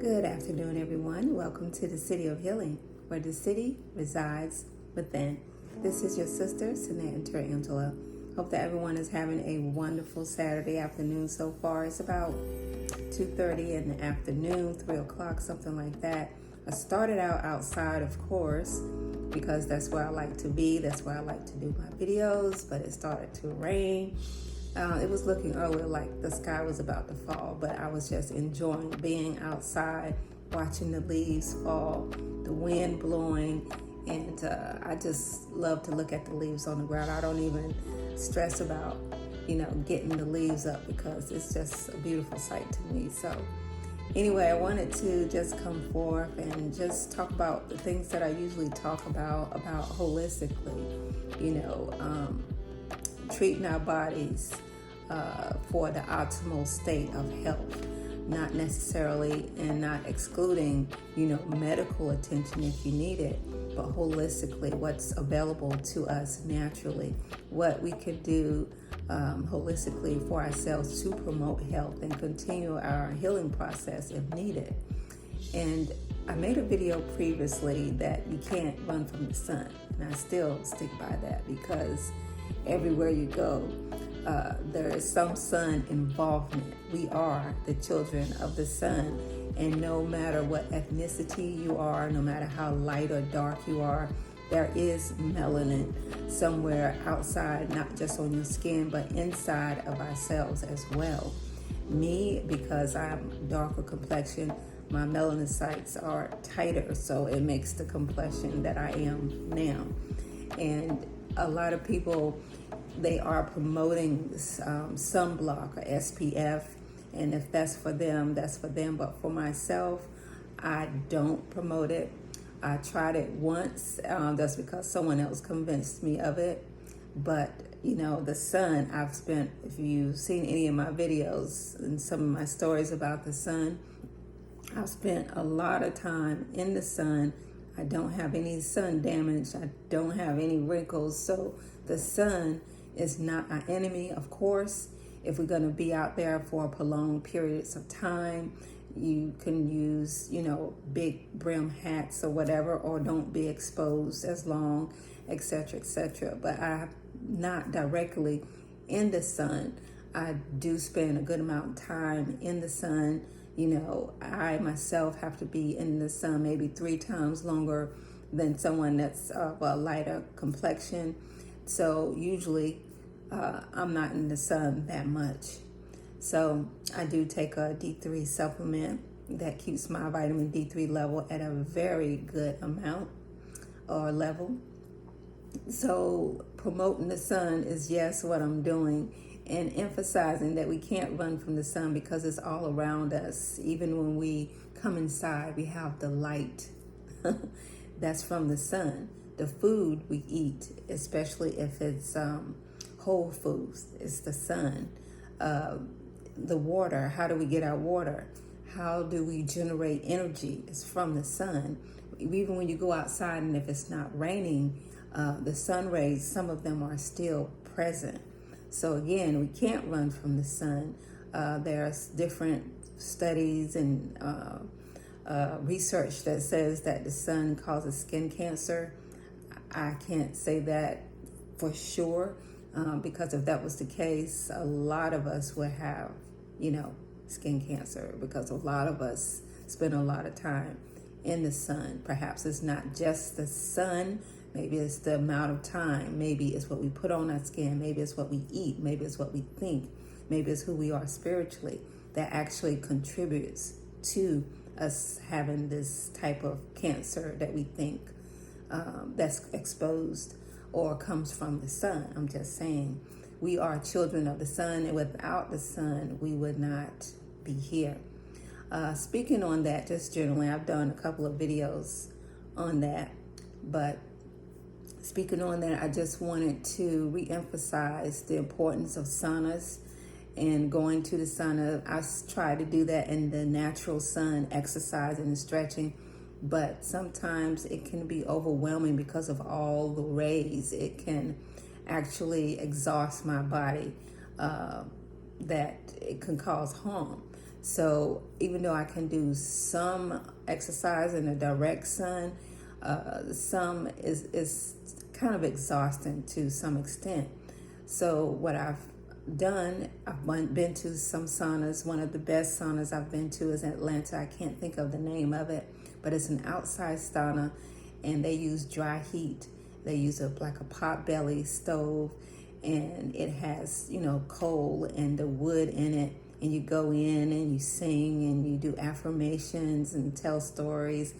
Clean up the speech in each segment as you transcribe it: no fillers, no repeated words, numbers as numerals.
Good afternoon, everyone. Welcome to the City of Healing, where the city resides within. This is your sister, Sananta Angela. Hope that everyone is having a wonderful Saturday afternoon so far. It's about 2:30 in the afternoon, 3 o'clock, something like that. I started out outside, of course, because that's where I like to be. That's where I like to do my videos, but it started to rain. It was looking earlier like the sky was about to fall, but I was just enjoying being outside, watching the leaves fall, the wind blowing, and I just love to look at the leaves on the ground. I don't even stress about, getting the leaves up because it's just a beautiful sight to me. So anyway, I wanted to just come forth and just talk about the things that I usually talk about holistically, treating our bodies for the optimal state of health, not necessarily and not excluding, medical attention if you need it, but holistically, what's available to us naturally, what we could do holistically for ourselves to promote health and continue our healing process if needed. And I made a video previously that you can't run from the sun, and I still stick by that because everywhere you go, there is some sun involvement. We are the children of the sun, and no matter what ethnicity you are, no matter how light or dark you are, there is melanin somewhere outside, not just on your skin, but inside of ourselves as well. Me, because I'm darker complexion, my melanocytes are tighter, so it makes the complexion that I am now. And a lot of people, they are promoting sunblock or SPF, and if that's for them, that's for them. But for myself, I don't promote it. I tried it once, that's because someone else convinced me of it. But, the sun, I've spent, if you've seen any of my videos and some of my stories about the sun, I've spent a lot of time in the sun. I don't have any sun damage. I don't have any wrinkles. So the sun is not our enemy, of course. If we're going to be out there for prolonged periods of time, you can use, big brim hats or whatever, or don't be exposed as long, etc., etc. But I'm not directly in the sun. I do spend a good amount of time in the sun. I myself have to be in the sun maybe 3 times longer than someone that's of a lighter complexion. So usually I'm not in the sun that much. So I do take a D3 supplement that keeps my vitamin D3 level at a very good amount or level. So promoting the sun is, yes, what I'm doing, and emphasizing that we can't run from the sun because it's all around us. Even when we come inside, we have the light that's from the sun. The food we eat, especially if it's whole foods, it's the sun. The water, how do we get our water? How do we generate energy? It's from the sun. Even when you go outside and if it's not raining, the sun rays, some of them are still present. So again, we can't run from the sun. There's different studies and research that says that the sun causes skin cancer. I can't say that for sure, because if that was the case, a lot of us would have, skin cancer, because a lot of us spend a lot of time in the sun. Perhaps it's not just the sun. Maybe it's the amount of time. Maybe it's what we put on our skin. Maybe it's what we eat. Maybe it's what we think. Maybe it's who we are spiritually that actually contributes to us having this type of cancer that we think that's exposed or comes from the sun. I'm just saying, we are children of the sun, and without the sun, we would not be here. Speaking on that, just generally, I've done a couple of videos on that, but speaking on that, I just wanted to re-emphasize the importance of saunas and going to the sauna. I try to do that in the natural sun, exercising and stretching, but sometimes it can be overwhelming because of all the rays. It can actually exhaust my body, that it can cause harm. So even though I can do some exercise in the direct sun, some is kind of exhausting to some extent. So what I've done, I've been to some saunas. One of the best saunas I've been to is in Atlanta. I can't think of the name of it, but it's an outside sauna, and they use dry heat. They use like a pot belly stove, and it has, coal and the wood in it. And you go in and you sing and you do affirmations and tell stories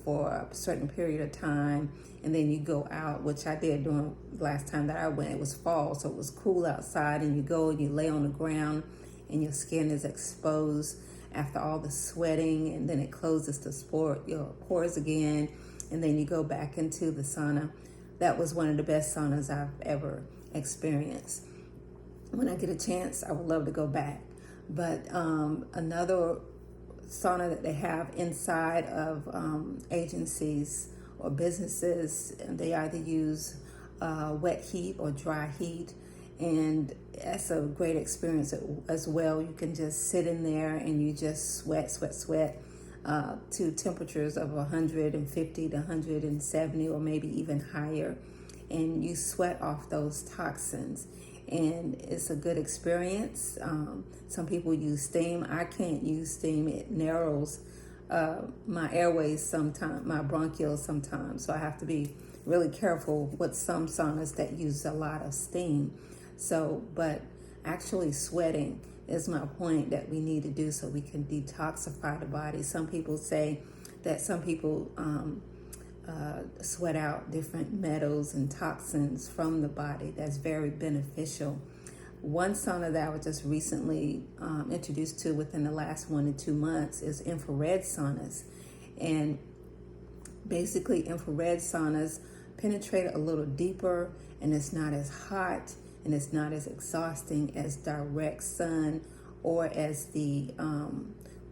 for a certain period of time. And then you go out, which I did during the last time that I went. It was fall, so it was cool outside. And you go and you lay on the ground and your skin is exposed after all the sweating. And then it closes to your pores again. And then you go back into the sauna. That was one of the best saunas I've ever experienced. When I get a chance, I would love to go back. But another sauna that they have inside of agencies or businesses, and they either use wet heat or dry heat, and that's a great experience as well. You can just sit in there and you just sweat to temperatures of 150 to 170 or maybe even higher, and you sweat off those toxins. And it's a good experience. Some people use steam. I can't use steam. It narrows my airways sometimes, my bronchioles sometimes. So I have to be really careful with some saunas that use a lot of steam. But actually sweating is my point that we need to do so we can detoxify the body. Some people say that some people sweat out different metals and toxins from the body. That's very beneficial. One sauna that I was just recently introduced to within the last 1 to 2 months is infrared saunas. And basically infrared saunas penetrate a little deeper, and it's not as hot and it's not as exhausting as direct sun or as the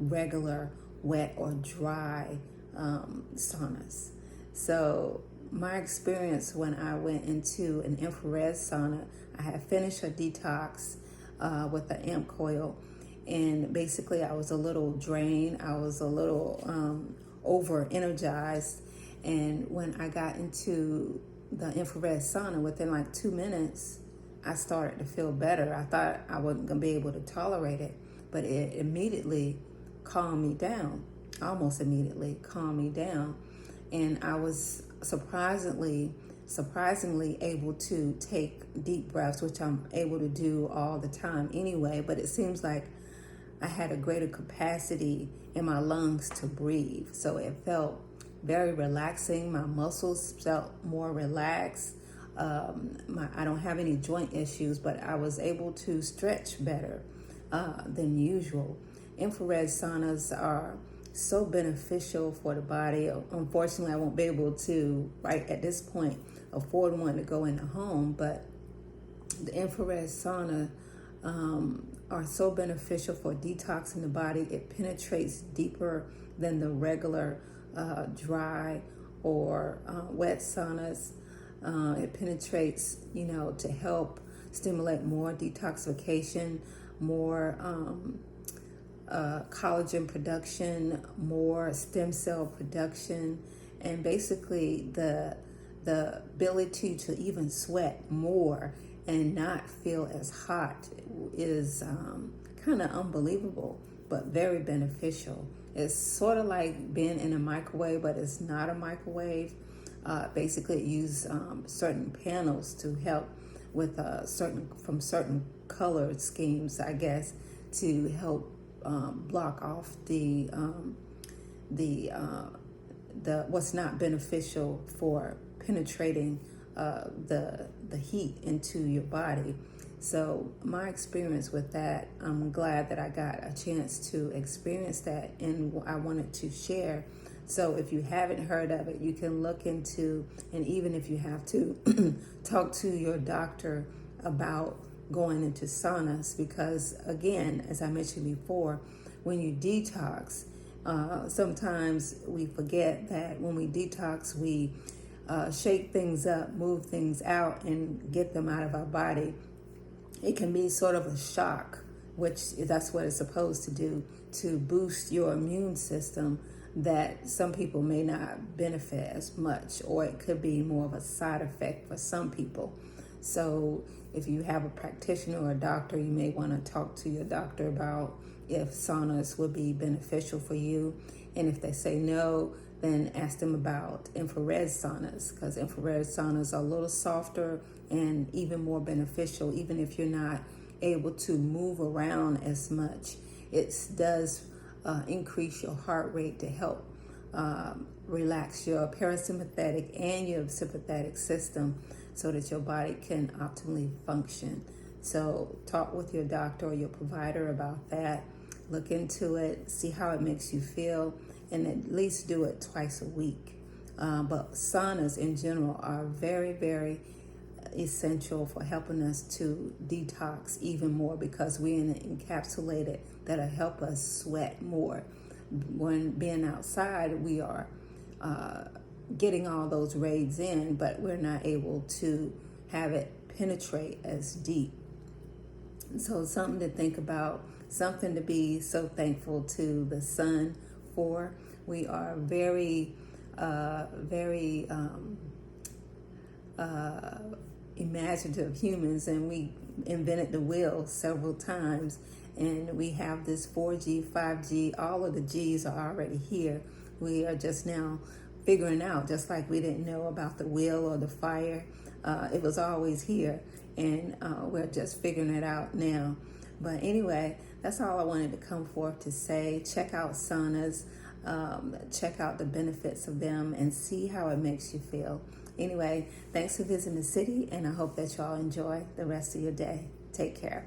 regular wet or dry saunas. So my experience when I went into an infrared sauna, I had finished a detox with the amp coil, and basically I was a little drained. I was a little over energized, and when I got into the infrared sauna, within like 2 minutes, I started to feel better. I thought I wasn't going to be able to tolerate it, but it immediately calmed me down, almost immediately calmed me down. And I was surprisingly able to take deep breaths, which I'm able to do all the time anyway, but it seems like I had a greater capacity in my lungs to breathe. So it felt very relaxing. My muscles felt more relaxed. I don't have any joint issues, but I was able to stretch better than usual. Infrared saunas are so beneficial for the body. Unfortunately, I won't be able to, right at this point, afford one to go in the home, but the infrared sauna are so beneficial for detoxing the body. It penetrates deeper than the regular dry or wet saunas. It penetrates, to help stimulate more detoxification, more collagen production, more stem cell production, and basically the ability to even sweat more and not feel as hot is kind of unbelievable, but very beneficial. It's sort of like being in a microwave, but it's not a microwave. Basically, it uses certain panels to help with certain color schemes, I guess, to help block off the what's not beneficial for penetrating the heat into your body. So my experience with that, I'm glad that I got a chance to experience that, and I wanted to share. So if you haven't heard of it, you can look into, and even if you have to, talk to your doctor about going into saunas, because again, as I mentioned before, when you detox, sometimes we forget that when we detox, we shake things up, move things out, and get them out of our body. It can be sort of a shock, which that's what it's supposed to do, to boost your immune system that some people may not benefit as much, or it could be more of a side effect for some people. So if you have a practitioner or a doctor, you may want to talk to your doctor about if saunas would be beneficial for you. And if they say no, then ask them about infrared saunas, because infrared saunas are a little softer and even more beneficial, even if you're not able to move around as much. It does increase your heart rate to help relax your parasympathetic and your sympathetic system so that your body can optimally function. So talk with your doctor or your provider about that. Look into it, see how it makes you feel, and at least do it twice a week. But saunas in general are very, very essential for helping us to detox even more, because we're encapsulated that'll help us sweat more. When being outside, we are getting all those rays in, but we're not able to have it penetrate as deep. So something to think about, something to be so thankful to the sun for. We are very imaginative humans, and we invented the wheel several times, and we have this 4G, 5G, all of the G's are already here. We are just now figuring out, just like we didn't know about the wheel or the fire. It was always here, and we're just figuring it out now. But anyway, that's all I wanted to come forth to say. Check out saunas, check out the benefits of them, and see how it makes you feel. Anyway, thanks for visiting the city, and I hope that y'all enjoy the rest of your day. Take care.